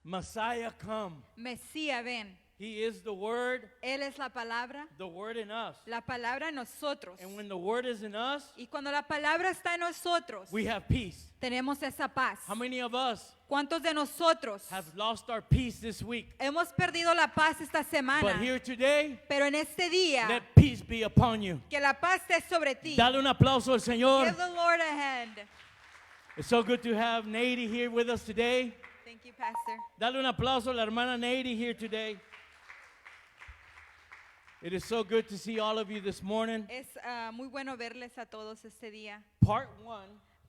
Messiah come. Mesías ven. He is the Word, Él es la palabra, the Word in us. la palabra en nosotros. And when the Word is in us, Y cuando la palabra está en nosotros, we have peace. tenemos esa paz. How many of us ¿Cuántos de nosotros have lost our peace this week? hemos perdido la paz esta semana? But here today, Pero en este día, let peace be upon you. que la paz esté sobre ti. Dale un aplauso al Señor. Give the Lord a hand. It's so good to have Nady here with us today. Thank you, Pastor. Dale un aplauso a la hermana Nady here today. It is so good to see all of you this morning. Es muy bueno verles a todos este día. Part 1,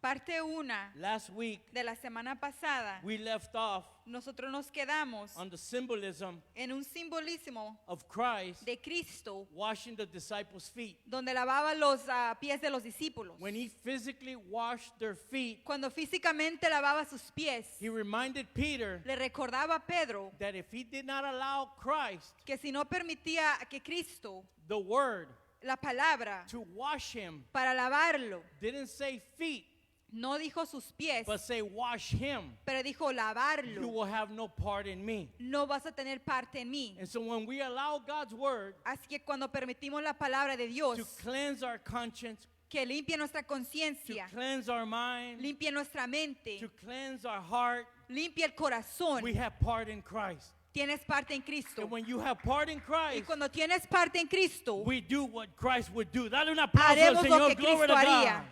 Parte 1 last week, de la semana pasada, we left off nosotros nos quedamos on the symbolism en un simbolismo of Christ de Cristo, washing the disciples' feet. donde lavaba los pies de los discípulos. When he physically washed their feet, Cuando físicamente lavaba sus pies, he reminded Peter le recordaba a Pedro that if he did not allow Christ, que si no permitía que Cristo, the Word, la palabra, to wash him, para lavarlo, didn't say feet, no dijo sus pies, but say wash him, pero dijo you lavarlo, will have no part in me. no vas a tener parte en mí. And so when we allow God's Word Así que cuando permitimos la palabra de Dios to cleanse our conscience, que limpie nuestra to conciencia, cleanse our mind, limpie nuestra mente, to cleanse our heart, limpie el corazón, we have part in Christ. tienes parte en Cristo. And when you have part in Y Christ, cuando tienes parte en Cristo, we do what Christ would do. Dale un aplauso al haremos lo Señor. que Glory Cristo to haría. God.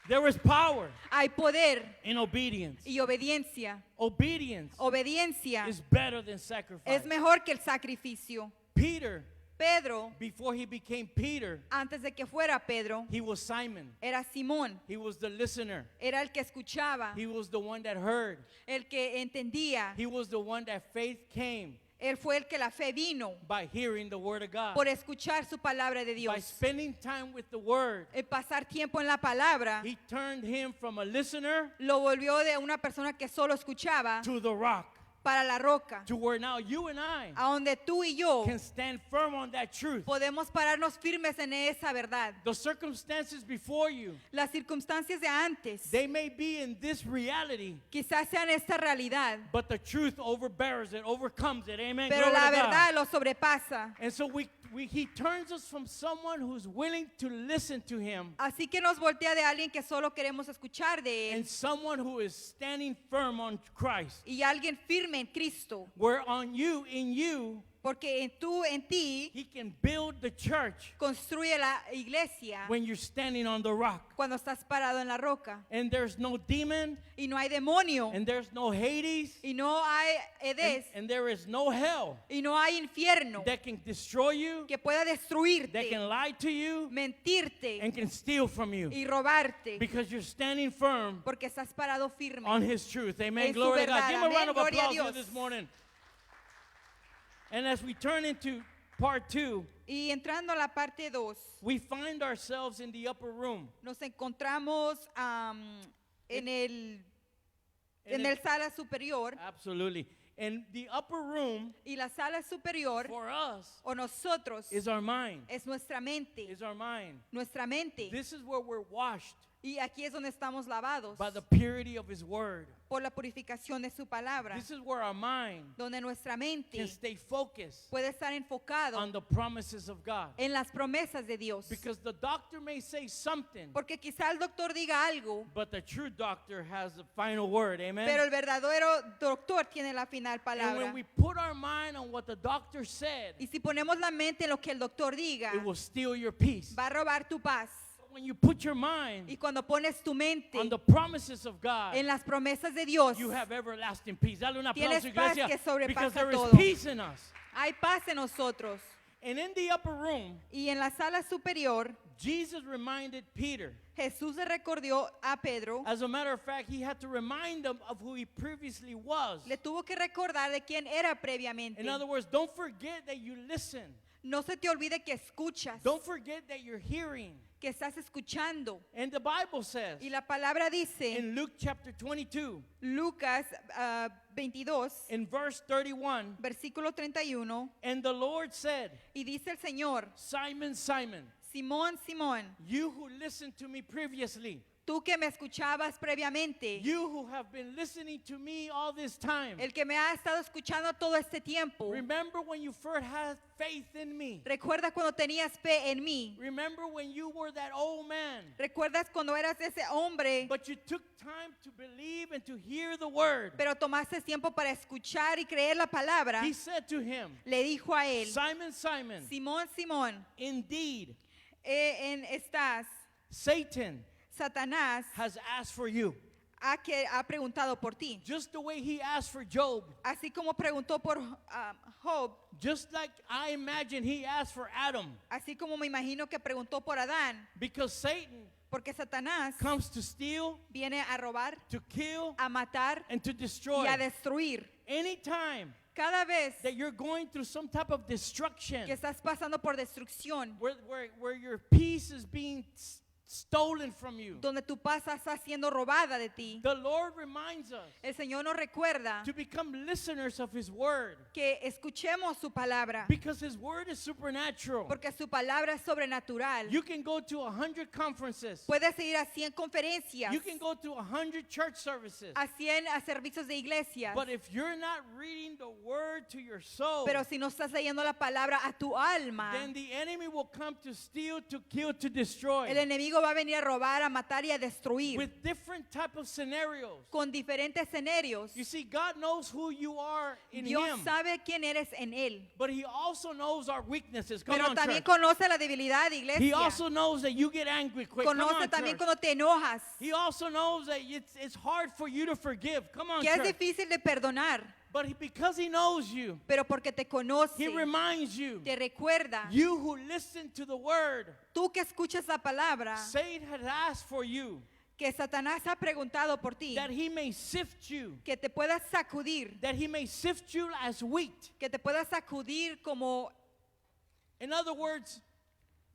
There is power Hay poder in obedience. y obediencia. Obedience Obediencia is better than sacrifice. es mejor que el sacrificio. Peter, Pedro, before he became Peter, antes de que fuera Pedro, he was Simon. era Simón, He was the listener. era el que escuchaba, He was the one that heard. el que entendía. He was the one that faith came Él fue el que la fe vino by hearing the word of God. por escuchar su palabra de By Dios. spending time with the word, El pasar tiempo en la palabra he turned him from a listener lo volvió de una persona que solo escuchaba to the rock, para la roca, to where now you and I a donde tú y yo can stand firm on that truth. podemos pararnos firmes en esa verdad. The circumstances before you, Las circunstancias de antes they may be in this reality, quizás sean esta realidad, but the truth overbears it, overcomes it. Amen. pero Glory la to God. verdad lo sobrepasa. And so he turns us from someone who's willing to listen to him Así que nos voltea de alguien que solo queremos escuchar de él and someone who is standing firm on Christ. y alguien firme en Cristo, Where on you, in you, porque en ti he can build the church construye la iglesia when you're standing on the rock. cuando estás parado en la roca And there's no demon, y no hay demonio and there's no Hades, y no hay Hades and there is no hell y no hay infierno that can destroy you, que pueda that destruirte, can lie to you, mentirte and can steal from you. y robarte, Because you're standing firm porque estás parado firme. on his truth. Amen. En su Glory to God. verdad. Give him a Amén. round of Gloria a applause here Dios. this morning. And as we turn into part 2, Y entrando a la parte 2, we find ourselves in the upper room. nos encontramos en el sala superior, Absolutely. And the upper room y la sala superior for us o nosotros is our mind. es nuestra mente, Is our mind. nuestra mente. This is where we're washed Y aquí es donde estamos lavados by the purity of his word. por la purificación de su palabra, This is where our mind donde nuestra can mente stay focused puede estar enfocado on the promises of God. en las promesas de Dios. Because the doctor may say something, Porque quizá el doctor diga algo, but the true doctor has the final word. Amen. pero el verdadero doctor tiene la final And palabra. when we put our mind on what the doctor said, Y si ponemos la mente en lo que el doctor diga, it will steal your peace. va a robar tu paz. When you put your mind Y cuando pones tu mente on the promises of God, en las promesas de Dios, you have everlasting peace. Dale un Tienes aplauso, paz iglesia, que sobrepasa because there is todo. peace in us. hay paz en nosotros. And in the upper room, Y en la sala superior, Jesus reminded Peter. Jesús le recordó a Pedro, As a matter of fact, he had to remind him of who he previously was. le tuvo que recordar de quién era previamente. In other words, don't forget that you listen. No se te olvide que escuchas, Don't forget that you're hearing. que estás escuchando. And the Bible says Y la palabra dice, in Luke chapter 22, Lucas 22, in verse 31, versículo 31, and the Lord said, y dice el Señor, Simon, Simon, Simón, Simón, you who listened to me previously, tú que me escuchabas previamente, you who have been listening to me all this time, el que me ha estado escuchando todo este tiempo, remember when you first had faith in me. recuerda cuando tenías fe en mí, Remember when you were that old man, recuerdas cuando eras ese hombre, but you took time to believe and to hear the word. pero tomaste tiempo para escuchar y creer la palabra. He said to him, Le dijo a él, Simon, Simon, Simón, Simón, indeed, estás, Satan Satanás has asked for you. ha preguntado por ti. Just the way he asked for Job, Así como preguntó por Job, just like I imagine he asked for Adam, así como me imagino que preguntó por Adán, because Satan porque Satanás comes to steal, viene a robar, to kill, a matar and to destroy. y a destruir. Anytime Cada vez that you're going through some type of destruction, que estás pasando por destrucción, where your peace is being stolen from you, donde tu paz está siendo robada de ti, the Lord reminds us el Señor nos recuerda to become listeners of His Word, que escuchemos su palabra, because His Word is supernatural. porque su palabra es sobrenatural. You can go to 100 conferences. Puedes ir a 100 conferencias, You can go to 100 church services. a 100 a servicios de iglesias, But if you're not reading the Word to your soul, pero si no estás leyendo la palabra a tu alma, then the enemy will come to steal, to kill, to destroy. el enemigo va a venir a robar, a matar y a destruir With different type of scenarios. con diferentes escenarios. You see, God knows who you are in Dios Him. sabe quién eres en Él, But He also knows our weaknesses. Come pero on, también church. conoce la debilidad, He iglesia. also knows that you get angry quick. Come Conoce on, también church. cuando te enojas, He also knows that it's hard for you to forgive. Come on, que es church. difícil de perdonar, But because He knows you, pero porque te conoce, He reminds you, te recuerda. you who listen to the Word, Tú que escuchas la palabra, Satan had asked for you, que Satanás ha preguntado por ti, that he may sift you, que te puedas sacudir, that he may sift you as wheat. que te puedas sacudir como, In other words,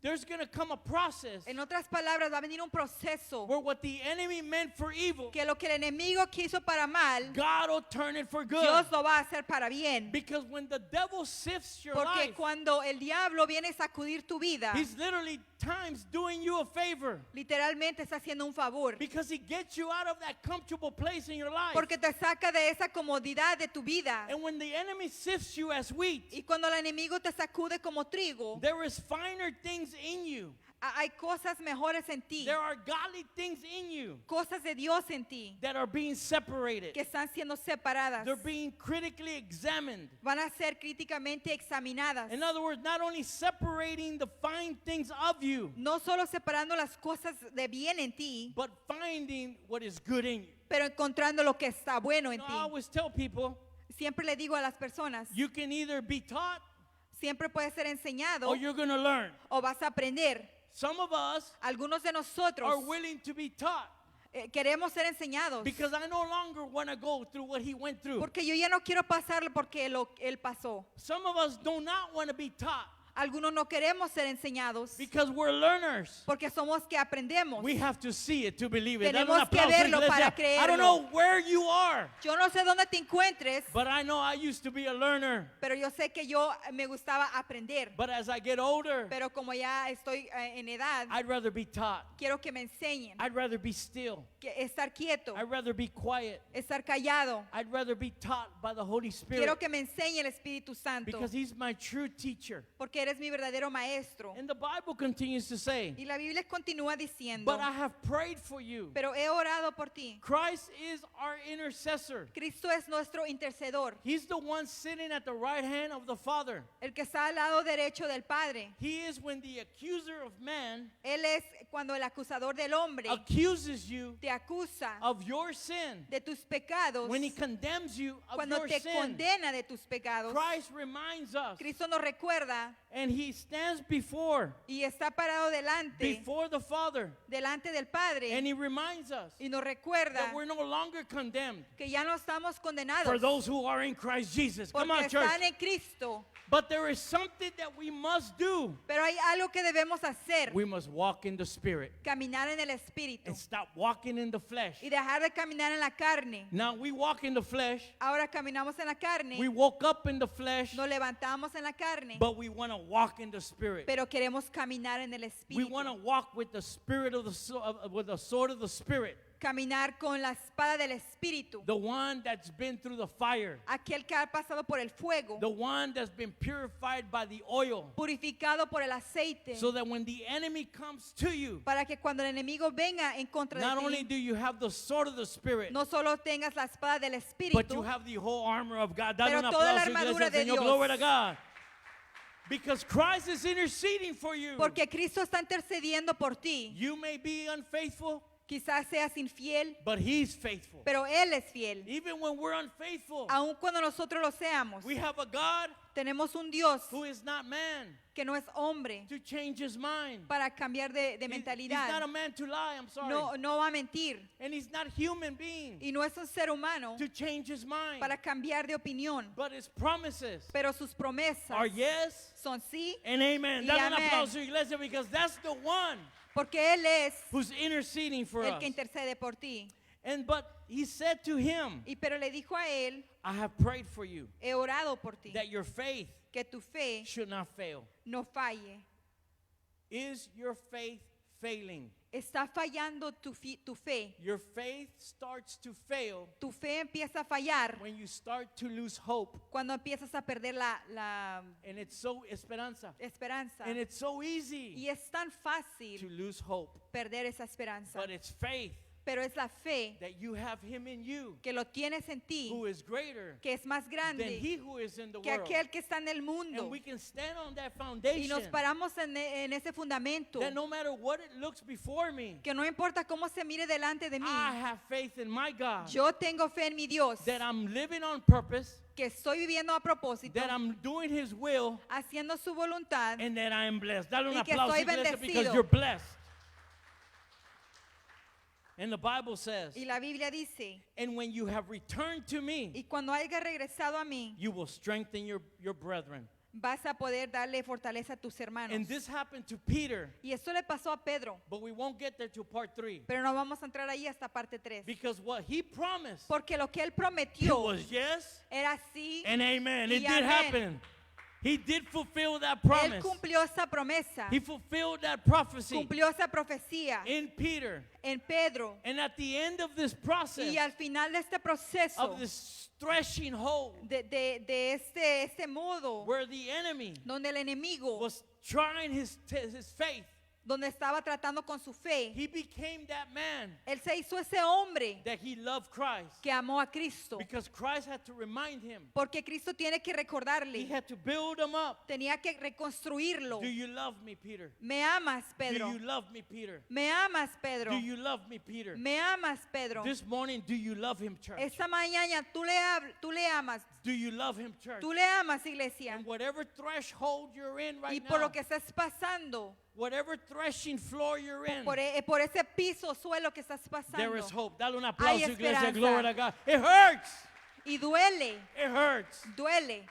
there's going to come a process en otras palabras, va a venir un proceso where what the enemy meant for evil, que lo que el enemigo quiso para mal, God will turn it for good. Dios lo va a hacer para bien. Because when the devil sifts your Porque life, cuando el diablo viene a sacudir tu vida, he's literally times doing you a favor. literalmente está haciendo un favor. Because he gets you out of that comfortable place in your life. Porque te saca de esa comodidad de tu vida. And when the enemy sifts you as wheat, Y cuando el enemigo te sacude como trigo, there is finer things in you. hay cosas mejores en ti, There are godly things in you cosas de Dios en ti, that are being separated. que están siendo separadas. They're being critically examined. Van a ser críticamente examinadas. In other words, not only separating the fine things of you, No solo separando las cosas de bien en ti, but finding what is good in you. pero encontrando lo que está bueno en I ti. always tell people, Siempre le digo a las personas, you can either be taught siempre puedes ser enseñado or you're going to learn. o vas a aprender. Some of us Algunos de nosotros are willing to be taught queremos ser enseñados. because I no longer want to go through what he went through. Porque yo ya no quiero pasarlo porque él pasó. Some of us do not want to be taught Algunos no queremos ser enseñados because we're learners. porque somos que aprendemos. We have to see it to believe it. Tenemos Dale un que aplauso, verlo iglesia. para I don't creerlo. know where you are, Yo no sé dónde te encuentres, but I know I used to be a learner. pero yo sé que yo me gustaba aprender. But as I get older, Pero como ya estoy en edad, I'd rather be taught. quiero que me enseñen, I'd rather be still. que estar quieto, I'd rather be quiet. estar callado. I'd rather be taught by the Holy Spirit Quiero que me enseñe el Espíritu Santo, because He's my true teacher. porque eres mi verdadero maestro. And the Bible continues to say, Y la Biblia continúa diciendo, but I have prayed for you. pero he orado por ti. Christ is our intercessor. Cristo es nuestro intercedor, He's the one sitting at the right hand of the Father. el que está al lado derecho del Padre. He is when the accuser of man Él es cuando el acusador del hombre accuses you te acusa of your sin. de tus pecados, When he condemns you of cuando your te sin, condena de tus pecados. Christ reminds us, Cristo nos recuerda and he stands before y está parado the Father, delante del Padre, and he reminds us y nos recuerda that we're no longer condemned que ya no estamos for condenados those who are in Christ Jesus. Come porque on, church. están en Cristo. But there is something that we must do. Pero hay algo que debemos hacer, We must walk in the Spirit caminar en el Espíritu and stop walking in the flesh. y dejar de caminar en la carne. Now we walk in the flesh. Ahora caminamos en la carne, We woke up in the flesh, nos levantamos en la carne, but we want to walk in the Spirit. pero queremos caminar en el We Espíritu. want to walk with the spirit of with the sword of the Spirit. Caminar con la espada del Espíritu. The one that's been through the fire. Aquel que ha pasado por el fuego, The one that's been purified by the oil. purificado por el aceite, So that when the enemy comes to you, para que cuando el enemigo venga en contra not de only ti, do you have the sword of the Spirit, no solo tengas la espada del but you Espíritu, have the whole armor of God. Dale pero un toda la aplauso, armadura iglesia, de Señor. Dios. Glory to God. Because Christ is interceding for you. porque Cristo está intercediendo por ti. You may be unfaithful, Quizás seas infiel, but He's faithful. pero Él es fiel. Even when we're unfaithful, Aun cuando nosotros lo seamos, we have a God tenemos un Dios who is not man que no es hombre to change His mind. para cambiar de He's not a mentalidad. man to lie, I'm sorry. No va a mentir. And He's not human being Y no es un ser humano to change His mind. para cambiar de opinión. But His promises Pero sus promesas are yes son sí, and amen. Y Dale un amén. aplauso, iglesia, because that's the one porque Él es who's interceding for el us. que intercede por ti. But He said to him, Y pero le dijo a él, I have prayed for you he orado por ti, that your faith que tu fe should not fail. no falle. Is your faith failing? Está fallando tu fe. Your faith starts to fail Tu fe empieza a fallar when you start to lose hope. cuando empiezas a perder la And it's so esperanza. esperanza. And it's so easy Y es tan to fácil lose hope. perder esa esperanza. But it's faith Pero es la fe that you have Him in you que lo tienes en ti, who is greater que es más than grande He who is in the que world. aquel que está en el And mundo. we can stand on that Y foundation nos paramos en ese fundamento, that no matter what it looks before me, que no importa cómo se mire delante de mí, I have faith in my God yo tengo fe en mi Dios, that I'm living on purpose, que estoy viviendo a propósito, that I'm doing His will, haciendo su voluntad, and that I am blessed. Dale un Y que aplauso, estoy iglesia, because bendecido. you're blessed. And the Bible says, y la Biblia dice, and when you have returned to me, y cuando haya regresado a mí, you will strengthen your brethren. vas a poder darle fortaleza a tus hermanos. And this happened to Peter, Y esto le pasó a Pedro, but we won't get there till part 3. pero no vamos a entrar ahí hasta parte 3. Because what he promised, Porque lo que él it prometió was yes era sí, and amen. It Y did amén. happen. He did fulfill that él promise. cumplió esa promesa, He fulfilled that prophecy cumplió esa profecía in Peter. en Pedro. And at the end of this process, Y al final de este proceso, of this threshing hole, de este modo, where the enemy donde el enemigo, was trying his faith, donde estaba tratando con su fe, he became that man él se hizo ese hombre that he loved Christ. que amó a Cristo. Because Christ had to remind him. Porque Cristo tiene que He recordarle, had to build him up. tenía que reconstruirlo. Do you love me, Peter? Me amas, Pedro. Do you love me, Peter? Me amas, Pedro. Do you love me, Peter? Me amas, Pedro. This morning, do you love him, church? Esta mañana tú le amas. Do you love him, church? Tú le amas, iglesia. And whatever threshold you're in Y right por now, lo que estás pasando, whatever threshing floor you're in, por ese piso, suelo que estás there is pasando. hope. Dale un Hay aplauso, iglesia. esperanza. Glory to God. It hurts. Y duele, It hurts. duele.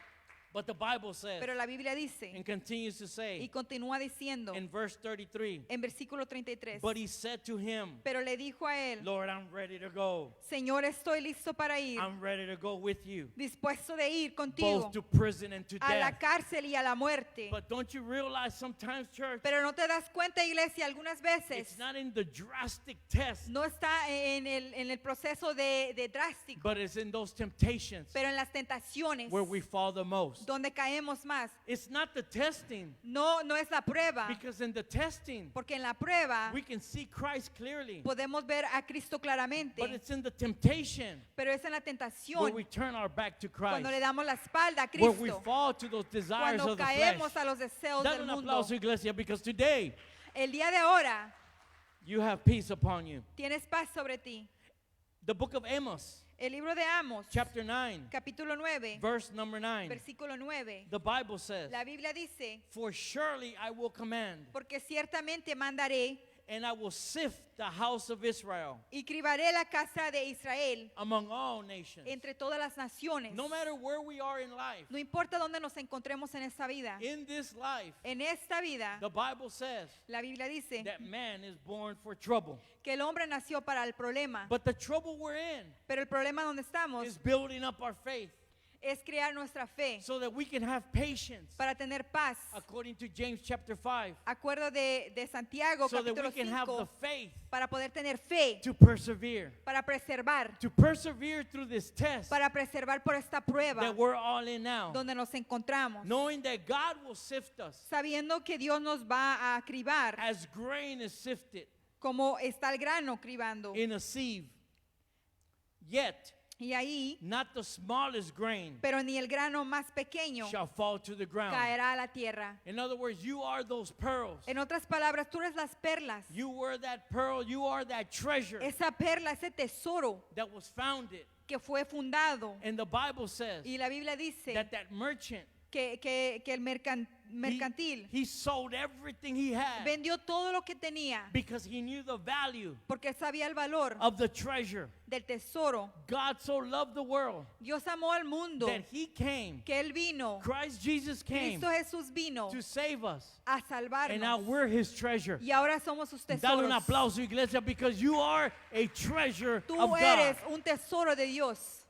But the Bible says, Pero la Biblia dice, and continues to y say, continúa diciendo, in verse 33, en versículo 33, but he said to him, pero le dijo a él, Lord, I'm ready to go. Señor, estoy listo para ir, I'm ready to go with you, dispuesto de ir contigo both to prison and to a la death. cárcel y a la muerte. But don't you realize sometimes, church, Pero no te das cuenta, iglesia, algunas veces it's not in the drastic test, no está en el proceso de drástico, but it's in those temptations pero en las tentaciones where we fall the most. donde caemos más. It's not the testing, No es la prueba, because in the testing, porque en la prueba we can see Christ clearly. podemos ver a Cristo claramente, But it's in the temptation pero es en la where tentación we turn our back to Christ, cuando le damos la espalda a where we Cristo, fall to those desires cuando of the caemos flesh. a los deseos Dale del un mundo. aplauso, iglesia, because today El día de ahora you have peace upon you. tienes paz sobre ti. The book of Amos, El libro de Amos, chapter 9, capítulo 9, verse number 9. versículo 9. The Bible says, La Biblia dice, for surely I will command, porque ciertamente mandaré and I will sift the house of Israel y cribaré la casa de Israel among all nations. entre todas las naciones. No matter where we are in life, No importa dónde nos encontremos en esta vida. in this life, En esta vida, the Bible says la Biblia dice that man is born for trouble. que el hombre nació para el problema. But the trouble we're in Pero el problema donde estamos is building up our faith. es crear nuestra fe so that we can have patience, para tener paz. according to James chapter 5, Acuerdo de Santiago, so that we capítulo can have the 5, faith para poder tener fe, to persevere, para preservar through this test para preservar por esta prueba that we're all in now, donde nos encontramos, knowing that God will sift us sabiendo que Dios nos va a cribar as grain is sifted como está el grano cribando. in a sieve. Yet, Y ahí, not the smallest grain pero ni el grano más pequeño shall fall to the ground. caerá a la tierra. In other words, you are those pearls. En otras palabras, tú eres las perlas. You were that pearl, you are that treasure Esa perla, ese tesoro that was founded. que fue fundado. And the Bible says Y la Biblia dice that merchant, que el mercantil he sold everything he had vendió todo lo que tenía because he knew the value porque él sabía el valor of the treasure. del tesoro. God so loved the world Dios amó al mundo that he came, que él vino. Christ Jesus came Cristo Jesús vino to save us. a And now salvarnos. we're his treasure. Y ahora somos sus Dale tesoros. un aplauso, iglesia, because you are a treasure Tú of God. eres un tesoro de Dios.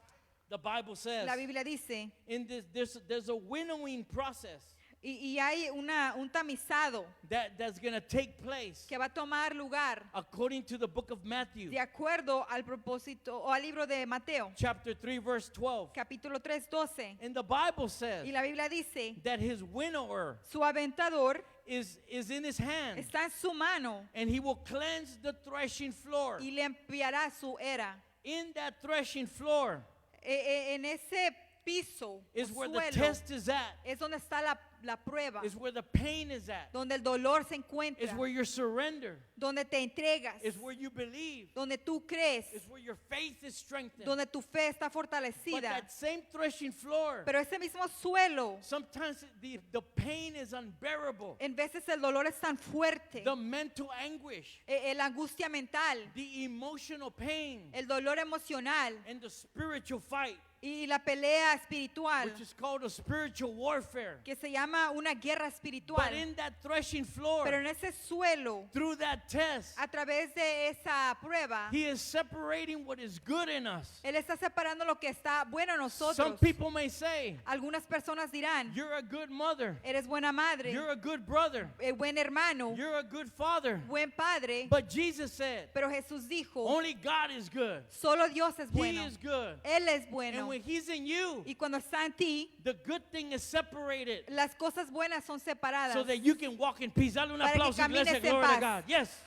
The Bible says La Biblia dice, in this there's a winnowing process y hay un tamizado that's going to take place que va a tomar lugar according to the book of Matthew, de acuerdo al propósito o al libro de Mateo, chapter 3, verse 12. capítulo 3:12. And the Bible says Y la Biblia dice, that his winnower su aventador is in his hand, está en su mano and he will cleanse the threshing floor. y limpiará su era. In that threshing floor En ese piso, is o where the suelo, test is at, es donde está la prueba, is where the pain is at, donde el dolor se encuentra, is where your surrender, donde te entregas, is where you believe, donde tú crees, is where your faith is strengthened. donde tu fe está But fortalecida. that same threshing floor, Pero ese mismo suelo, sometimes the pain is unbearable. en veces el dolor es tan fuerte, The mental anguish, la angustia mental, the emotional pain, el dolor emocional and the spiritual fight, y la pelea espiritual, which is called a spiritual warfare. que se llama una guerra espiritual. But in that threshing floor, Pero en ese suelo, through that test, a través de esa prueba, he is separating what is good in us. Él está separando lo que está bueno en Some nosotros. people may say, Algunas personas dirán, you're a good mother, eres buena madre, you're a good brother, buen hermano, you're a good father. buen padre. But Jesus said, Pero Jesús dijo, only God is good. solo Dios es He bueno. is good. Él es And bueno. when he's in you, Y cuando está en ti, the good thing is separated las cosas buenas son separadas. so that you can walk in peace. Dale un Para que aplauso, camines iglesia, en glory to paz. God. Yes.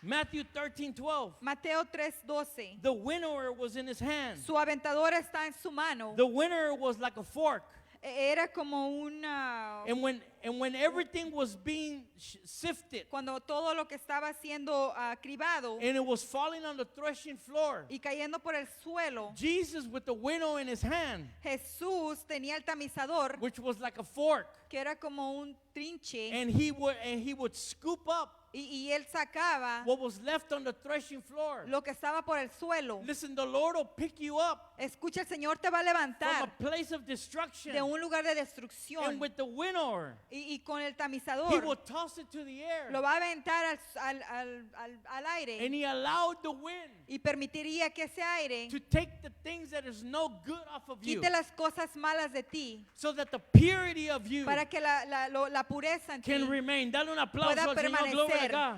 Matthew 13:12. Mateo 3:12. The winnower was in his hand. Su aventador está en su mano. The winnower was like a fork. Era como una... And when everything was being sifted Cuando todo lo que estaba siendo cribado and it was falling on the threshing floor, y cayendo por el suelo, Jesus with the winnow in his hand, Jesús tenía el tamizador, which was like a fork, que era como un trinche, and he would scoop up y él sacaba what was left on the threshing floor. lo que estaba por el suelo. Listen, the Lord will pick you up Escucha, el Señor te va a from levantar a place of destruction, de un lugar de destrucción and with the winnower, y con el he tamizador will toss it to the air, lo va a aventar al aire and he allowed the wind y permitiría que ese aire to take the things that is no good off of you, quite las cosas malas de ti so that the purity of you para que la pureza en ti can remain. Dale un aplauso pueda al Señor, glory to permanecer. God.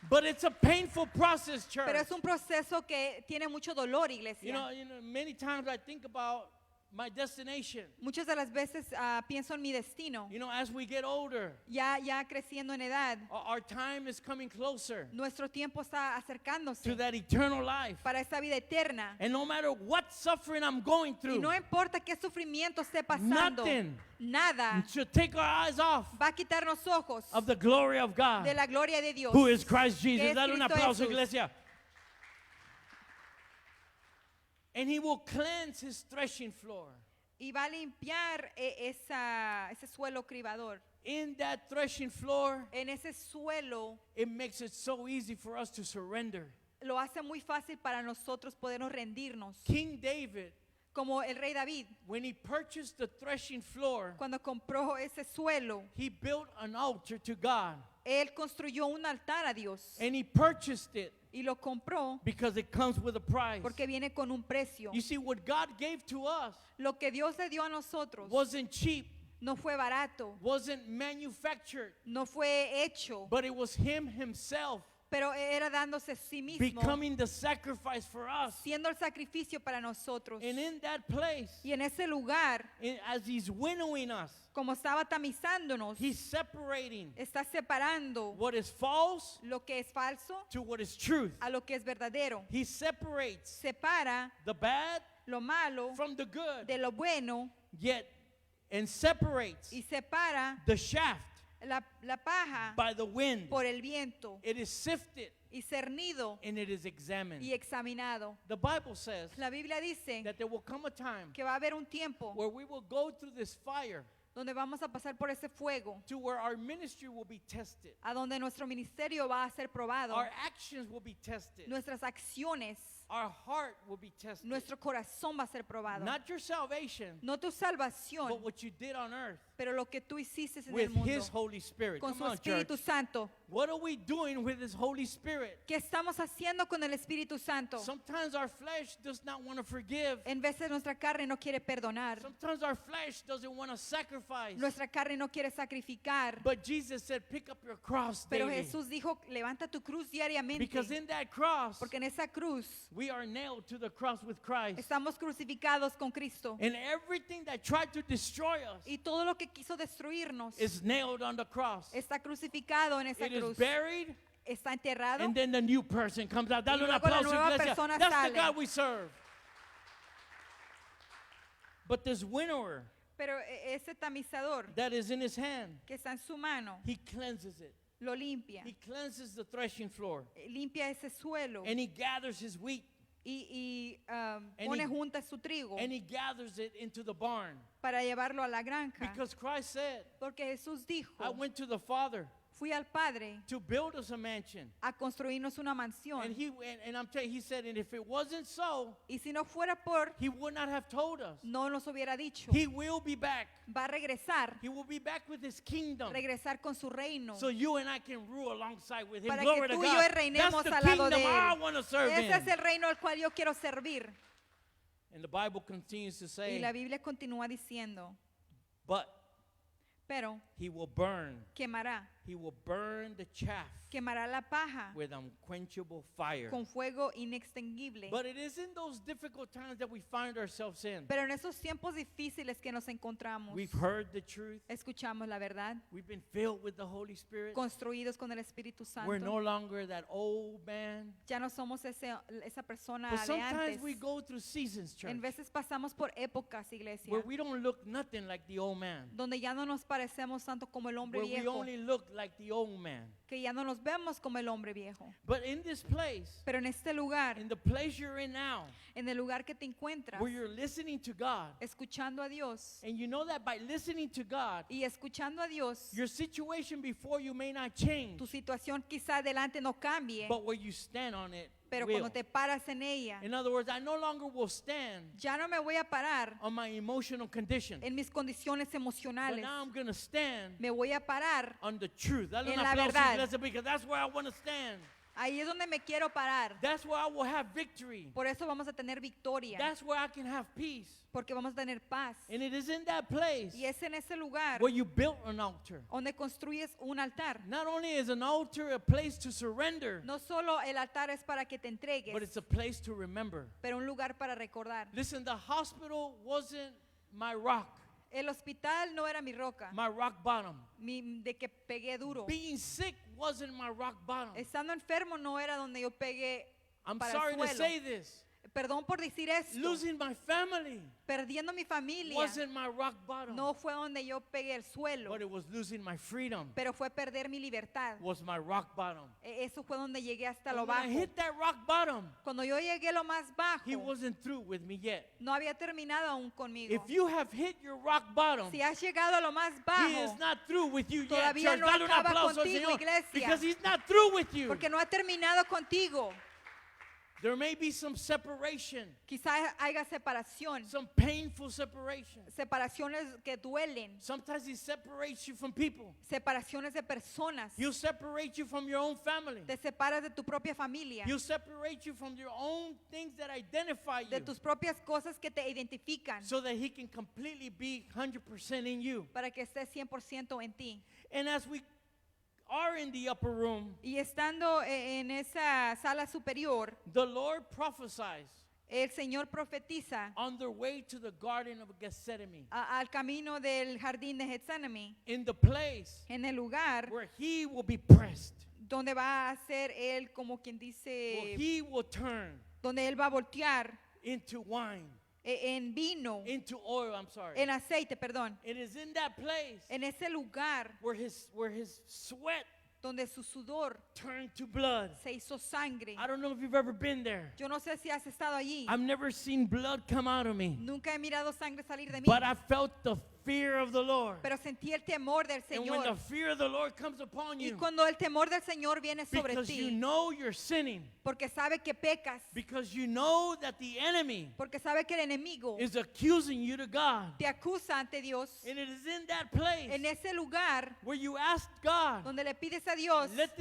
But it's a painful process, church. Pero es un proceso que tiene mucho dolor, iglesia. You know, many times I think about my destination. Muchas de las veces pienso en mi destino. You know, as we get older, Ya creciendo en edad, our time is coming closer nuestro tiempo está to acercándose that eternal life. para esa vida eterna. And no matter what suffering I'm going Y through, no importa qué sufrimiento esté pasando, nothing nada should take our eyes off va a quitarnos ojos of the glory of God, de la gloria de Dios. who is Christ que Jesus. es Dale un Cristo aplauso, Jesús. iglesia. And he will cleanse his threshing floor. Y va a limpiar ese suelo cribador. In that threshing floor, En ese suelo it makes it so easy for us to surrender. lo hace muy fácil para nosotros podernos rendirnos. King David, Como el rey David, when he purchased the threshing floor, cuando compró ese suelo, he built an altar to God. él construyó un altar a Dios And he purchased it y lo compró because it comes with a price. porque viene con un precio. You see, what God gave to us Lo que Dios le dio a nosotros wasn't cheap, no fue barato, wasn't manufactured, no fue hecho, but it was Him Himself pero era dándose a sí mismo, becoming the sacrifice for us. siendo el sacrificio para nosotros. And in that place, Y en ese lugar, as He's winnowing us, como estaba tamizándonos, He's separating está separando what is false lo que es falso to what is truth. a lo que es verdadero. He separates Separa the bad lo malo from the good, de lo bueno and separates y separa the shaft la paja by the wind. por el viento It is sifted y cernido and it is examined. y examinado. The Bible says La Biblia dice that there will come a time que va a haber un tiempo where we will go through this fire donde vamos a pasar por ese fuego, to where our ministry will be tested. a donde nuestro ministerio va a ser probado, Our actions will be tested. nuestras acciones, Our heart will be tested. nuestro corazón va a ser probado. Not your salvation, No tu but salvación, what you did on earth pero lo que tú hiciste en el with mundo His Holy Spirit. con Come su on, church. Espíritu Santo. What are we doing with His Holy Spirit? ¿Qué estamos haciendo con el Espíritu Santo? Sometimes our flesh does not want to forgive. En veces nuestra carne no quiere perdonar, Sometimes our flesh doesn't want to sacrifice. nuestra carne no quiere sacrificar, But Jesus said, pick up your cross pero daily. Jesús dijo, levanta tu cruz diariamente, Because in that cross, porque en esa cruz we are nailed to the cross with Christ. estamos crucificados con Cristo. And everything that tried to destroy us Y todo lo que quiso destruirnos is nailed on the cross. está crucificado en esa It is cruz. buried, Está enterrado and then the new person comes out. Dale un luego la aplauso, nueva iglesia. persona That's sale. the God we serve. But this winnower pero ese tamizador that is in his hand, que está en su mano he cleanses it. lo limpia, He cleanses the threshing floor. limpia ese suelo And he gathers his wheat. And pone he- junta su trigo And he gathers it into the barn. para llevarlo a la granja. Because Christ said, Porque Jesús dijo, I went to the Father fui al Padre to build us a mansion. a construirnos una mansión. And I'm telling you, he said, and if it wasn't so, Y si no fuera por, he would not have told us. no nos hubiera dicho. He will be back. Va a regresar, He will be back with his kingdom. regresar con su reino. So you and I can rule alongside with him. Para Glory que to tú y yo God. reinemos That's al the lado de kingdom I él. want to serve Ese in. es el reino al cual yo quiero servir. And the Bible continues to Y say, la Biblia continúa diciendo, but pero he will burn. quemará, He will burn the chaff quemará la paja with unquenchable fire. con fuego inextinguible. But it is in those difficult times that we find ourselves in. Pero en esos tiempos difíciles que nos encontramos, We've heard the truth. escuchamos la verdad, We've been filled with the Holy Spirit. construidos con el Espíritu We're no Santo. longer that old man. Ya no somos esa persona But de sometimes antes. we go through seasons, church, En veces pasamos por épocas, iglesia, where we don't look nothing like the old man. donde ya no nos parecemos tanto como el hombre Where we viejo, only look like the old man. que ya no nos vemos como el hombre viejo. But in this place, Pero en este lugar, in the place you're in now, en el lugar que te encuentras, where you're listening to God, escuchando a Dios and you know that by listening to God, y escuchando a Dios, your situation before you may not change, tu situación quizá adelante no cambie, but where you stand on it pero will. cuando te paras en ella, In other words, I no longer will stand ya no me voy a parar on my emotional condition, en mis condiciones but emocionales, now I'm going to stand me voy a parar, on the truth. Dale un en la aplauso, verdad. iglesia, because that's where I want to stand. ahí es donde me quiero parar. That's where I will have victory. Por eso vamos a tener victoria, That's where I can have peace. porque vamos a tener paz. And it is in that place Y es en ese lugar where you built an altar. donde construyes un altar. Not only is an altar a place to surrender, No solo el altar es para que te entregues, but it's a place to remember. pero un lugar para recordar. Listen, the hospital wasn't my rock El hospital no era mi roca, bottom. de que pegué duro. Being sick wasn't my rock bottom. Estando enfermo no era donde yo pegué I'm para sorry el to suelo. say this. Perdón por decir esto. Losing my family Perdiendo mi familia wasn't my rock bottom. no fue donde yo pegué el suelo, But it was losing my freedom pero fue perder mi libertad. was my rock bottom. Eso fue donde llegué hasta And lo when I bajo. hit that rock bottom, Cuando yo llegué a lo más bajo, he wasn't through with me yet. no había terminado aún conmigo. If you have hit your rock bottom, Si has llegado a lo más he bajo, is not through with you yet. Todavía Church, no dale un acaba aplauso al contigo, Señor, iglesia. because he's not through with you. porque no ha terminado contigo. There may be some separation, Quizás haya separación, some painful separation. separaciones que duelen, Sometimes he separates you from people. separaciones de personas. He'll separate you from your own family. Te separas de tu propia familia, He'll separate you from your own things that identify de you tus propias cosas que te identifican, so that he can completely be 100% in you. para que estés 100% en ti. And as we are in the upper room, Y estando en esa sala superior, the Lord prophesies el Señor profetiza on their way to the Garden of Gethsemane, al camino del jardín de Getsemaní, in the place en el lugar where he will be pressed, donde va a ser él, como quien where dice, he will turn donde él va a voltear into wine, en vino, into oil, I'm sorry. en aceite, perdón. It is in that place En ese lugar where his sweat donde su sudor turned to blood. se hizo sangre. I don't know if you've ever been there. Yo no sé si has estado allí. I've never seen blood come out of me, Nunca he mirado sangre salir de mí, but I felt the fear of the Lord. pero sentí el temor del And when the Señor. fear of the Lord comes upon Y you, cuando el temor del Señor viene sobre because you ti, know you're sinning, porque sabe que pecas, because you know that the enemy porque sabe que el enemigo is accusing you to God. te acusa ante Dios, And it is in that place en ese lugar where you ask God, donde le pides a Dios, let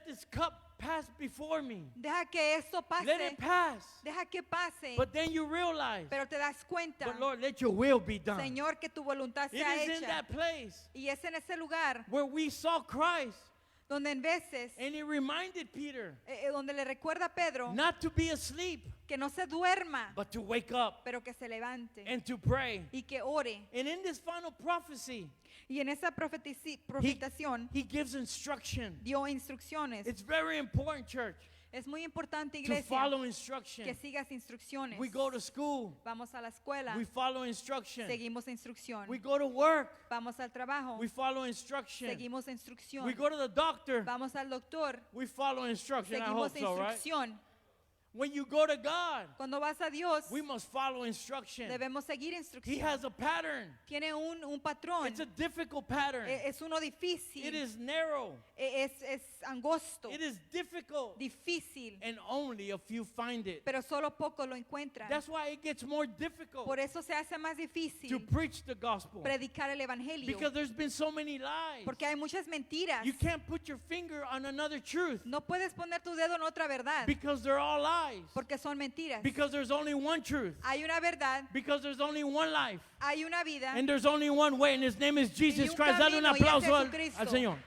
this cup pass before me. deja que esto Let it pase, pass. deja que pase, But then you realize, pero te das cuenta, but Lord, let your will be done. Señor, que tu voluntad It sea is in hecha. that place Y es en ese lugar where we saw Christ, donde en veces, and he reminded Peter donde le recuerda a Pedro not to be asleep, que no se duerma, but to wake up pero que se levante and to pray. y que ore. And in this final prophecy, Y en esa profetación he gives instruction. dio instrucciones. It's very important, church, Es muy importante, to iglesia, follow que instruction. sigas instrucciones. We go to school, Vamos a la escuela, we follow instruction. seguimos instrucción. We go to work, Vamos al trabajo, we follow instruction. seguimos instrucción. We go to the doctor, Vamos al doctor, we follow instruction. I seguimos hope so, right? instrucción. When you go to God, Cuando vas a Dios, we must follow instruction. debemos seguir He instrucción. has a pattern. Tiene un patrón. It's a difficult pattern. Es uno difícil. It is narrow. Es angosto. It is difficult. Difícil. And only a few find it. Pero solo pocos lo encuentran. That's why it gets more difficult Por eso se hace más to difícil preach the gospel. predicar el evangelio. Because there's been so many lies. Porque hay muchas mentiras. You can't put your finger on another truth No puedes poner tu dedo en otra verdad. because they're all lies. Porque son mentiras. Because there's only one truth. Hay una verdad, Because there's only one life. hay una vida. And there's only one way, and his name is Jesus un Christ. Dale un camino, y es aplauso al Jesucristo. Señor.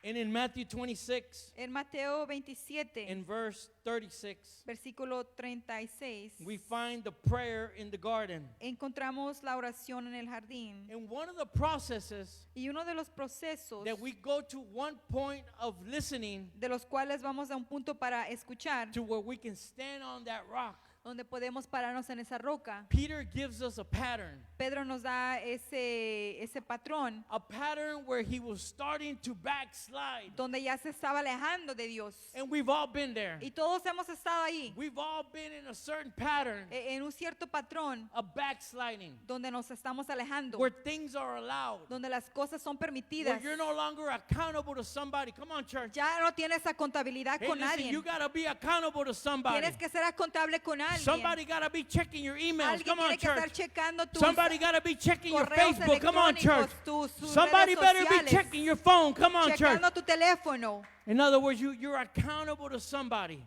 And in Matthew 26, En Mateo 27, in verse 36, versículo 36, we find the prayer in the garden. encontramos la oración en el jardín. And one of the processes Y uno de los procesos that we go to one point of listening de los cuales vamos a un punto para escuchar, to where we can stand on that rock. donde podemos pararnos en esa roca. Peter gives us a pattern. Pedro nos da ese patrón A pattern where he was starting to backslide. donde ya se estaba alejando de Dios. And we've all been there. Y todos hemos estado ahí, We've all been in a certain pattern en un cierto patrón of backsliding, donde nos estamos alejando, where things are allowed, donde las cosas son where permitidas. you're no longer accountable to somebody. Come on, church. Ya no tienes esa contabilidad Hey, con listen, nadie. you gotta be accountable to somebody. Tienes que ser contable con alguien. Somebody gotta be checking your emails. Alguien Come on, tiene que estar church. checando tus Somebody gotta be checking your correos Facebook. Come on, church. electrónicos, tus Somebody redes better be sociales, checking your phone. Come on, church. checando tu teléfono. In other words, you're accountable to somebody.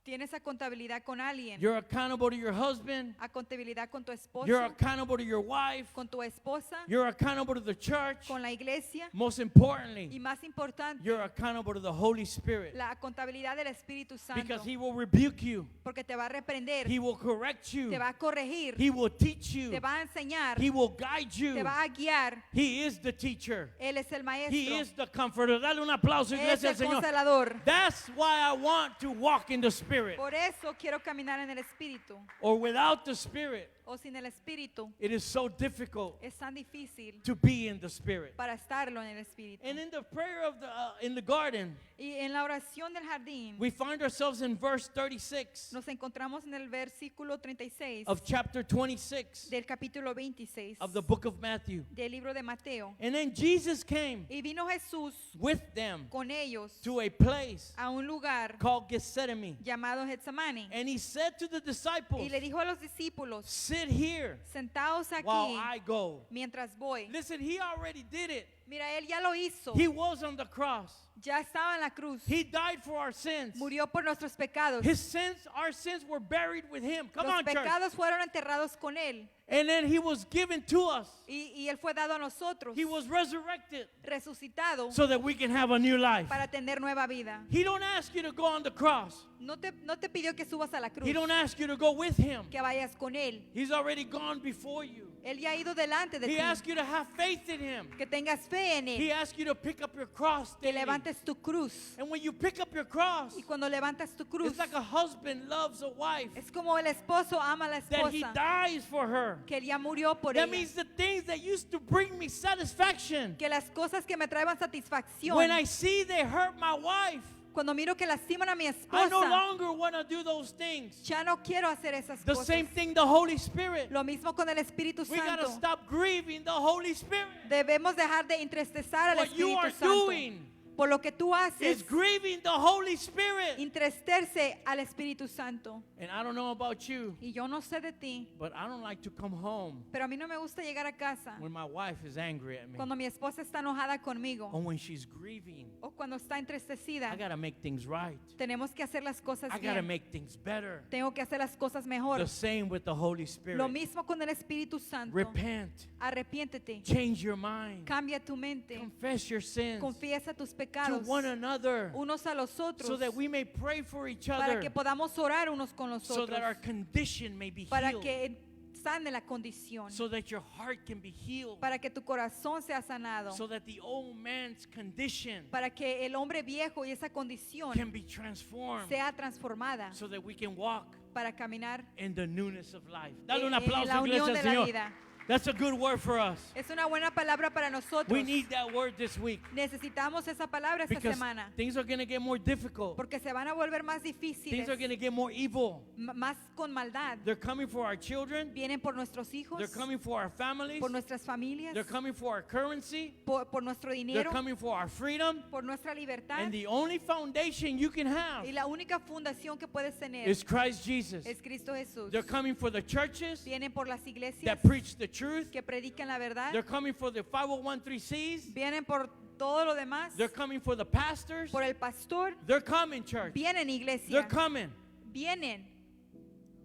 Tienes esa contabilidad con alguien. You're accountable to your husband. A contabilidad con tu You're esposo, accountable to your wife. con tu esposa, You're accountable to the church. con la iglesia. Most Y importantly, más importante, you're accountable to the Holy Spirit. la contabilidad del Espíritu Santo. Because He will rebuke you. Porque te va a reprender, He will correct you. te va a corregir, He will teach you. te va a enseñar, He will guide te you. va a guiar. He is the teacher. Él es el He maestro. is the comforter. Dale un aplauso, Es iglesia, el al Señor. consolador. That's why I want to walk in the Spirit. Por eso quiero caminar en el Espíritu. Or without the Spirit, o sin el Espíritu, it is so difficult es tan difícil to be in the Spirit. para estarlo en el Espíritu. And in the prayer of in the garden, Y en la oración del jardín, we find ourselves in verse 36 nos encontramos en el versículo 36 of chapter 26 del capítulo 26 of the book of Matthew. del libro de Mateo. And then Jesus came Y vino Jesús with them con ellos to a place a un lugar called Gethsemane. llamado Getsemani. And he said to the disciples, Y le dijo a los discípulos, sit here sentaos while aquí I go. mientras voy. Listen, he already did it. Mira, él ya lo hizo. He was on the cross. Ya estaba en la cruz. He died for our sins. Murió por nuestros pecados. His sins, our sins were buried with him. Come Los on, church. pecados fueron enterrados con él. And then he was given to us. Y él fue dado a nosotros. He was resurrected Resucitado so that we can have a new life. para tener nueva vida. He don't ask you to go on the cross. No te pidió que subas a la cruz. He don't ask you to go with him. Que vayas con él. He's already gone before you. Él ya ha ido delante de He ti. asks you to have faith in him. Que tengas fe en He él. asks you to pick up your cross Que daily. levantes tu cruz. And when you pick up your cross, Y cuando levantas tu cruz, it's like a husband loves a wife es como el esposo ama a la that he esposa. dies for her. Que él ya murió por That ella. means the things that used to bring me satisfaction, Que las cosas que me traían satisfacción. when I see they hurt my wife, Cuando miro que lastiman a mi I esposa, no longer want to do those things. ya no quiero hacer esas The cosas. same thing, the Holy Spirit. Lo mismo con el Espíritu We got to Santo. stop grieving the Holy Spirit. Debemos dejar de entristezar al What you Espíritu are Santo. doing Por lo que tú is haces, grieving the Holy Spirit. entristecerse al Espíritu Santo. And I don't know about you, Y yo no sé de ti, but I don't like to come home pero a mí no me gusta llegar a casa when my wife is angry at me cuando mi esposa está enojada conmigo or when she's grieving. o cuando está I entristecida. got to make things right. Tenemos que hacer las cosas I got to bien. make things better. Tengo que hacer las cosas mejor. The same with the Holy Spirit. Lo mismo con el Espíritu Santo. Repent. Arrepiéntete. Change your mind. Cambia tu mente. Confess your sins Confiesa tus to pecados one another unos a los otros so that we may pray for each para other, que podamos orar unos con los so that our otros, condition may be para healed, que sane la condición, so that your heart can be healed, para que tu corazón sea sanado, so that the old man's condition para que el hombre viejo y esa condición can be transformed, sea transformada, so that we can walk para caminar in the newness of life. Dale en un aplauso, la unión iglesia, de al la Señor. vida. That's a good word for us. Es una buena palabra para nosotros. We need that word this week Necesitamos esa palabra esta because semana, things are going to get more difficult. porque se van a volver más Things difíciles, are going to get more evil. más con maldad. They're coming for our children. Vienen por nuestros hijos, They're coming for our families. por nuestras familias, They're coming for our currency. por nuestro They're dinero, coming for our freedom. por nuestra libertad. And the only foundation you can have Y la única fundación que puedes tener is Christ Jesus. es Cristo Jesús. They're coming for the churches Vienen por las iglesias that preach the truth. que predican la verdad. They're coming for the 501(c)(3)s. Vienen por todo lo demás. They're coming for the pastors. Por el pastor. They're coming, church. Vienen They're iglesia. coming. Vienen.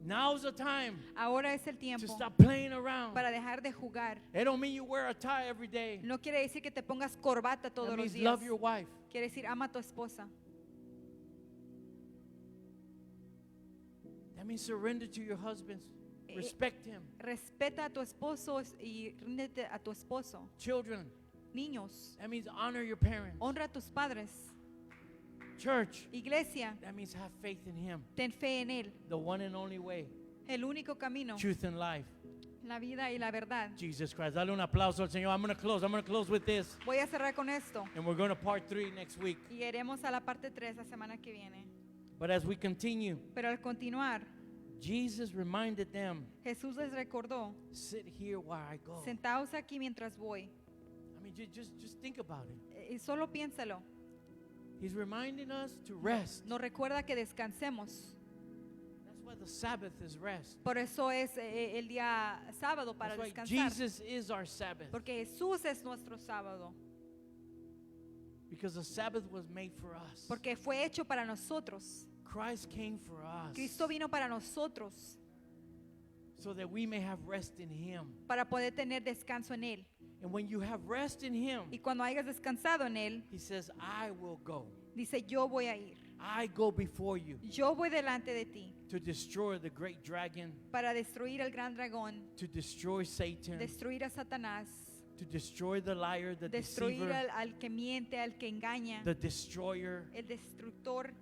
Now's the time Ahora es el to tiempo stop playing around. para dejar de jugar. It don't mean you wear a tie every day. No quiere decir que te pongas corbata todos That los means días. love your wife. Quiere decir ama a tu esposa. That means surrender to your husband. Respect him. Respeta a tu esposo y ríndete a tu esposo. Children. Niños, That means honor your parents. honra a tus padres. Church. Iglesia, That means have faith in him. ten fe en él. The one and only way. El único camino, Truth and life. la vida y la verdad. Jesus Christ. Dale un aplauso al Señor. I'm going to close with this. Voy a cerrar con esto And we're going to part 3 next week. y iremos a la parte 3 la semana que viene. But as we continue, Pero al continuar, Jesus reminded them, Jesús les recordó, sit here while I go. sentaos aquí mientras voy. I mean, just think about it. Y solo piénsalo. He's reminding us to rest. Nos recuerda que descansemos. That's why the Sabbath is rest. Por eso es el día sábado para That's why descansar. Jesus is our Sabbath. Porque Jesús es nuestro sábado. Because the Sabbath was made for us. Porque fue hecho para nosotros. Christ came for us Cristo vino para nosotros. so that we may have rest in Him. Para poder tener descanso en Él. And when you have rest in Him, Y cuando hayas descansado en Él, He says, I will go. dice, yo voy a ir. I go before you Yo voy delante de ti to destroy the great dragon, para destruir el gran dragón, to destroy Satan, destruir a Satanás, to destroy the liar, the destruir deceiver, al que miente, al que engaña, the destroyer, el destructor,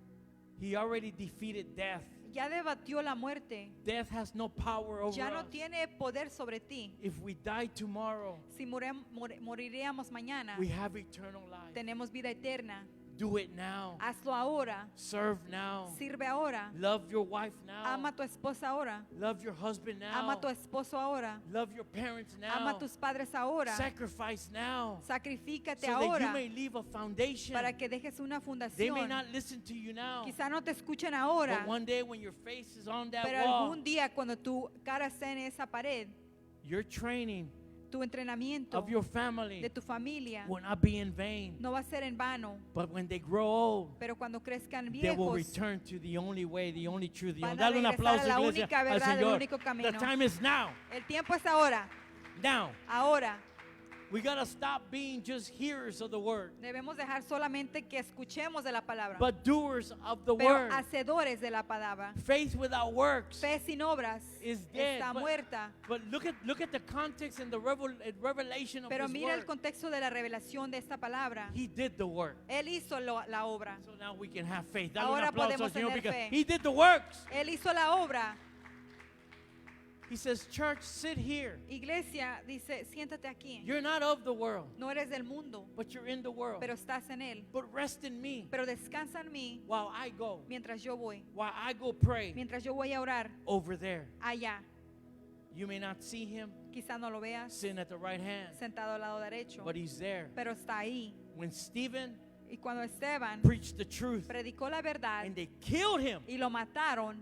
He already defeated death. Ya debatió la muerte. Death has no power over Ya no us. tiene poder sobre ti. If we die tomorrow, Si moriríamos mañana, we have eternal life. tenemos vida eterna. Do it now. Hazlo ahora. Serve now. Sirve ahora. Love your wife now. Ama a tu esposa ahora. Love your husband now. Ama a tu esposo ahora. Love your parents now. Ama a tus padres ahora. Sacrifice now. Sacrifícate So that you ahora may leave a foundation. para que dejes una They may fundación. not listen to you now. Quizá no te escuchen ahora, But one day when your face is on that pero wall, algún día cuando tu cara esté en esa pared, your training tu entrenamiento of your family de tu familia will not be in vain. no va a ser en vano. But when they grow old, Pero cuando crezcan they will viejos, return to the only way, the only truth. van a Dale un regresar aplauso, a la iglesia, única al verdad, el Señor. único The camino. time is now. El tiempo es ahora. Now. Ahora. We got to stop being just hearers of the word, Debemos dejar solamente que escuchemos de la palabra, but doers of the pero word. hacedores de la palabra. Faith without works Fe sin obras is dead. está muerta. But look at the context and the revelation of Pero this mira el word. contexto de la revelación de esta palabra. He did the work. Él hizo la obra. So now we can have faith. Dale un Ahora aplauso al podemos Señor tener because fe. He did the works. Él hizo la obra. He says, church, sit here. Iglesia dice, siéntate aquí. You're not of the world, No eres del mundo, but you're in the world. pero estás en él. But rest in me Pero descansa en mí while I go. mientras yo voy. While I go pray Mientras yo voy a orar over there. allá. You may not see him Quizá no lo veas sitting at the right hand, sentado al lado derecho, but he's there. pero está ahí. When Stephen Y cuando Esteban preached the truth predicó la verdad and they killed him, y lo mataron,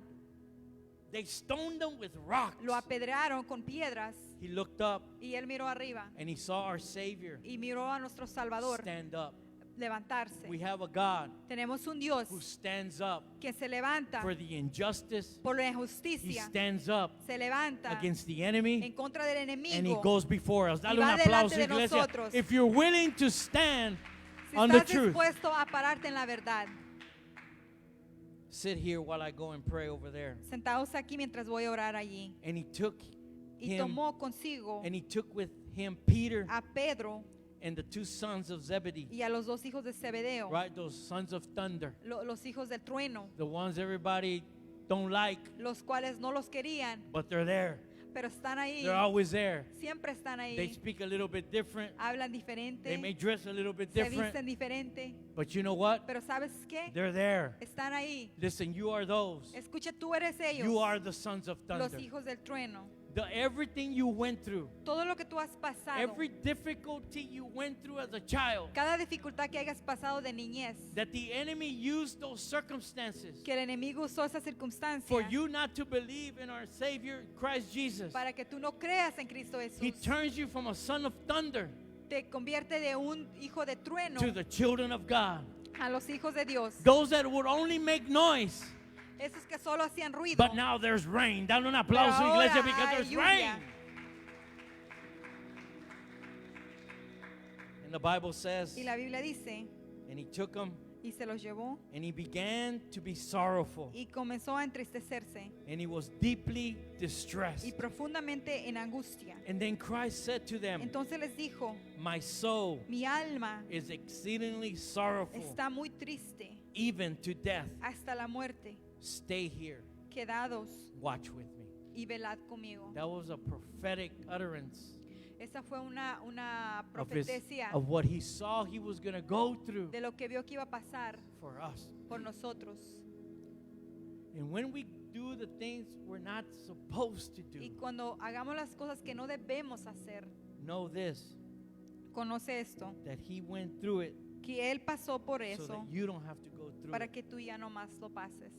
they stoned him with rocks. lo apedrearon con piedras He looked up y él miró arriba and he saw our Savior y miró a nuestro Salvador stand up. levantarse. We have a God Tenemos un Dios who stands up que se levanta for the injustice. por la He injusticia, stands up se levanta against the en enemy contra del and he enemigo. goes before us. Dale va un delante aplauso, de iglesia. nosotros. If you're willing to stand Si on the estás truth, dispuesto a pararte en la verdad, sit here while I go and pray over there. sentados aquí mientras voy a orar allí. And he took Y him, tomó consigo and he took with him Peter a Pedro and the two sons of Zebedee, y a los dos hijos de Zebedeo, right? Those sons of thunder, los hijos del trueno, the ones everybody don't like, los cuales no los querían, but they're there. pero están ahí, They're always there. siempre están They ahí, speak a little bit different. hablan They diferente, may dress a little bit se different, visten diferente, but you know what? pero ¿sabes qué? They're there. Están ahí. Listen, you are those. Escucha, tú eres ellos, You are the sons of los thunder. hijos del trueno. Everything you went through, Todo lo que tú has pasado, every difficulty you went through as a child, cada dificultad que hayas pasado de niñez, that the enemy used those circumstances que el enemigo usó esa circunstancia for you not to believe in our Savior, Christ Jesus. para que tú no creas en Cristo He Jesús. turns you from a son of thunder Te convierte de un hijo de trueno to the children of God. a los hijos de Dios. Those that would only make noise, Esos que solo hacían ruido. but now there's rain. Dale un aplauso, ahora iglesia, because hay there's lluvia. rain. And the Bible says, Y la Biblia dice, and he took them y se los llevó and he began to be sorrowful y comenzó a entristecerse and he was deeply distressed. y profundamente en angustia. And then Christ said to them, Entonces les dijo, my soul mi alma is exceedingly sorrowful, está muy triste even to death. hasta la muerte. Stay here. Quedados Watch with me. y velad conmigo. That was a prophetic utterance Esa fue una of, profecía of what he saw he was going to go through de lo que vio que iba a pasar for us. por nosotros. And when we do the things we're not supposed to Y do, cuando hagamos las cosas que no debemos hacer, know this, conoce esto, that he went through it que Él pasó por so eso that you don't have to go through para it. que tú ya no más lo pases.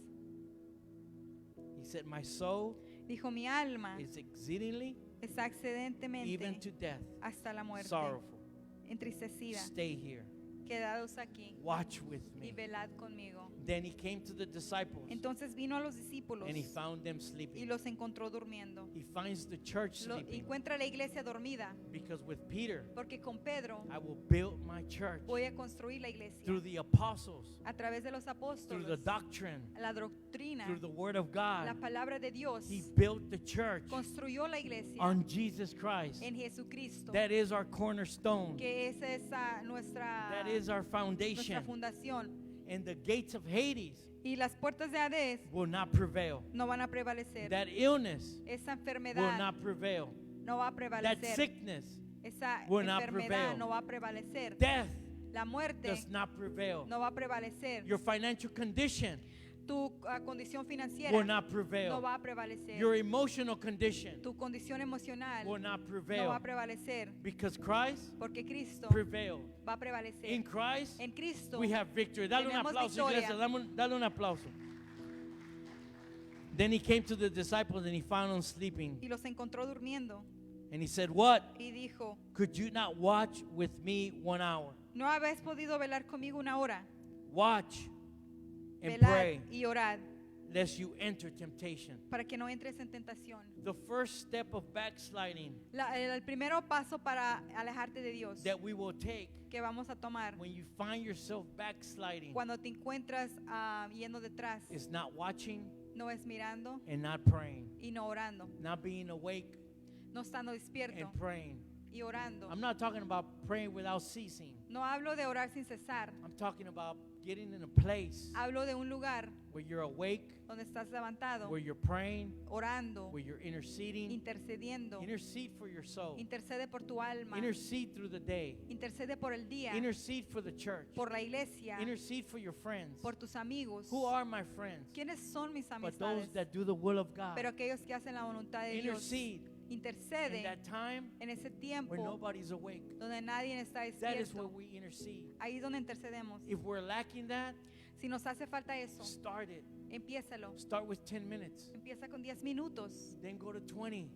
He said, my soul Dijo, mi alma is exceedingly, está even excedentemente to death, hasta la muerte, sorrowful. entristecida. Stay here. Quedados aquí Watch with y me. velad conmigo. Then he came to the disciples Entonces vino a los discípulos and he found them y sleeping. los encontró durmiendo. He finds the church Lo, sleeping encuentra la iglesia dormida, because with Peter, porque con Pedro I will build my church voy a construir la iglesia through the apostles, a través de los through apóstoles, the doctrine, la doctrina, through the word of la God. palabra de Dios. He built the church Construyó la iglesia on Jesus Christ. en Jesucristo, That is our cornerstone. que es esa nuestra That is our nuestra foundation. fundación. and the gates of Hades y las puertas de Hades will not prevail. no van a prevalecer. That illness Esa will enfermedad not prevail. no va a That prevalecer. sickness, Esa will not enfermedad prevail. no va a prevalecer. death La muerte does not prevail. no va a prevalecer. Your financial condition Tu condición financiera will not no prevail. va a prevalecer. Your emotional condition Tu condición emocional will not no prevail. va a prevalecer. Because Christ Porque Cristo prevailed. va a prevalecer. In Christ, En Cristo we have victory. Dale un tenemos aplauso, victoria. iglesia. Dale un aplauso. Then he came to the disciples and he found them sleeping. y los encontró durmiendo And he said, What? y dijo, Could you not watch with me 1 hour? ¿no habéis podido velar conmigo una hora? Watch and Velar pray y orad lest you enter temptation. para que no entres en tentación. The first step of backsliding El primero paso para alejarte de Dios that we will take que vamos a tomar when you find yourself backsliding cuando te encuentras yendo detrás is not watching no es mirando and not praying, y no orando, not being awake no estando despierto and praying. y orando. I'm not talking about praying without ceasing. No hablo de orar sin cesar, I'm talking about getting in a place hablo de un lugar where you're awake, donde estás levantado, where you're praying, orando, where you're interceding. intercediendo. Intercede for your soul. Intercede por tu alma, Intercede through the day. intercede por el día, Intercede for the church. por la iglesia, Intercede for your friends. por tus amigos. Who are my friends? ¿Quiénes son mis But those amistades? that do the will of God. Pero aquellos que hacen la voluntad de Dios. Intercede in Intercede that time en ese where tiempo nobody's awake. donde nadie está That is where despierto. we intercede. Ahí es donde intercedemos. If we're lacking that, Si nos hace falta eso, start it. empiézalo. Start with 10 minutes. Empieza con 10 minutos, Then go to 20.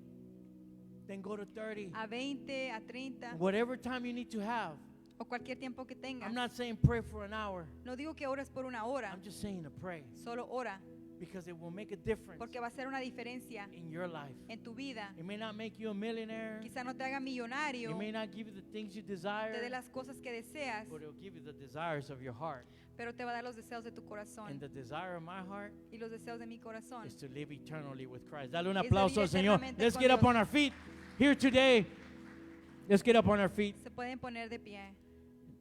Then go to 30. a 20, a 30 Whatever time you need to have. o cualquier tiempo que tengas. I'm not saying pray for an hour. No digo que ores por una hora, I'm just saying to pray solo ora, because it will make a difference porque va a ser una diferencia in your life. en tu vida. It may not make you a millionaire. Quizá no te haga millonario, It may not give you the things you te dé desire, las cosas que deseas, but it'll give you the desires of your heart. pero te va a dar los deseos de tu corazón. And the desire of my heart Y los deseos de mi corazón is to live eternally with Christ. Dale un Es aplauso al vivir Señor. eternamente Let's con get up Dios. on our feet here today. Let's get up on our feet. se pueden poner de pie.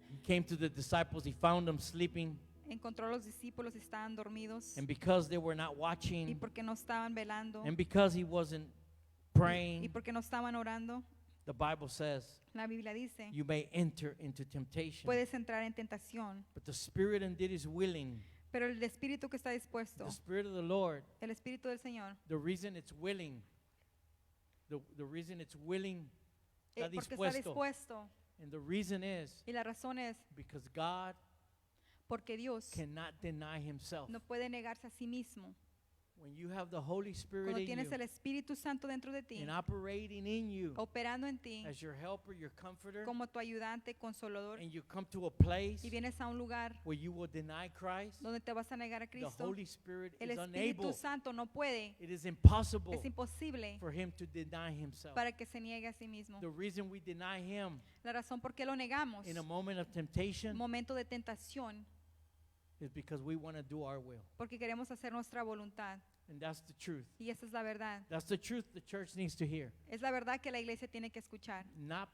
He came to the disciples. He found them sleeping. Encontró a los discípulos y estaban dormidos. And because they were not Y watching, porque no estaban velando. and because he wasn't Y praying, porque no estaban orando. the Bible says, La Biblia dice, you may enter into temptation. puedes entrar en tentación. But the Spirit indeed is willing. Pero el espíritu que está dispuesto, The Spirit of the Lord, el espíritu del Señor, the reason it's willing, the reason it's willing, está porque está dispuesto. dispuesto. And the reason is Y la razón es because God porque Dios cannot deny himself. no puede negarse a sí mismo. When you have the Holy Spirit Cuando in tienes you el Espíritu Santo dentro de ti, and operating in you operando en ti as your helper, your comforter, como tu ayudante, consolador, and you come to a place y vienes a un lugar where you will deny Christ, donde te vas a negar a the Cristo, Holy Spirit el is Espíritu unable. Santo no puede, It is impossible es imposible for him to deny himself. para que se niegue a sí mismo. The reason we deny him La razón por qué lo negamos, in a moment of un temptation momento de tentación, is because we want to do our will. porque queremos hacer nuestra voluntad. And that's the truth. Y esa es la verdad. That's the truth the church needs to hear. Es la verdad que la iglesia tiene que escuchar. Not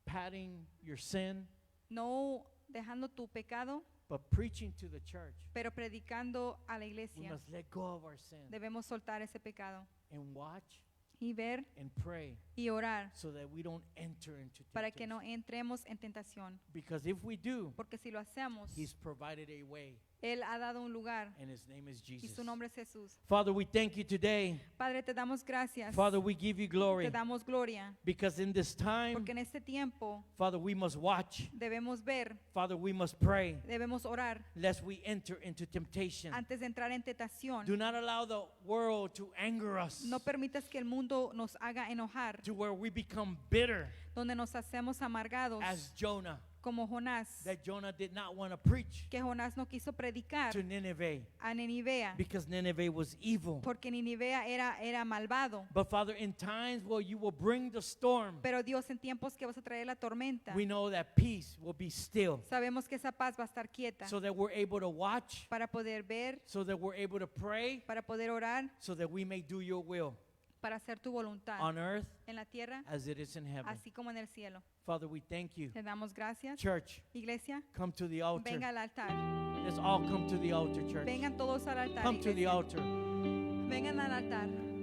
patting your sin, No dejando tu pecado, but preaching to the church. pero predicando a la We iglesia. must let go of our sin Debemos soltar ese pecado and watch y ver and pray y orar so that we don't enter into para que no temptation. entremos en tentación. Because if we do, Porque si lo hacemos, He's provided a way, Él ha dado un lugar and His name is y Jesus. su nombre es Jesús. Father, we thank you today. Padre, te damos gracias. Father, we give you glory. Te damos gloria. Because in this time, Porque en este tiempo Father, we must watch. debemos ver, Father, we must pray debemos orar lest we enter into temptation. antes de entrar en tentación. Do not allow the world to anger us No permitas que el mundo nos haga enojar, to where we become bitter donde nos hacemos amargados as Jonah. como Jonás, That Jonah did not want to preach que Jonás no quiso predicar to Nineveh a Ninivea, because Nineveh was evil. porque Ninivea era malvado. But Father, in times where you will bring the storm, Pero Dios, en tiempos que vas a traer la tormenta, we know that peace will be still sabemos que esa paz va a estar quieta so that we're able to watch, para poder ver, so that we're able to pray, para poder orar, so that we may do your will para hacer tu voluntad on earth en la tierra, as it is in heaven. así como en el cielo. Father, we thank you. Te damos gracias. Church, Iglesia, come to the altar. venga al altar. Let's all come to the altar, church. Vengan todos al altar. Come to the iglesia. altar. Vengan al altar.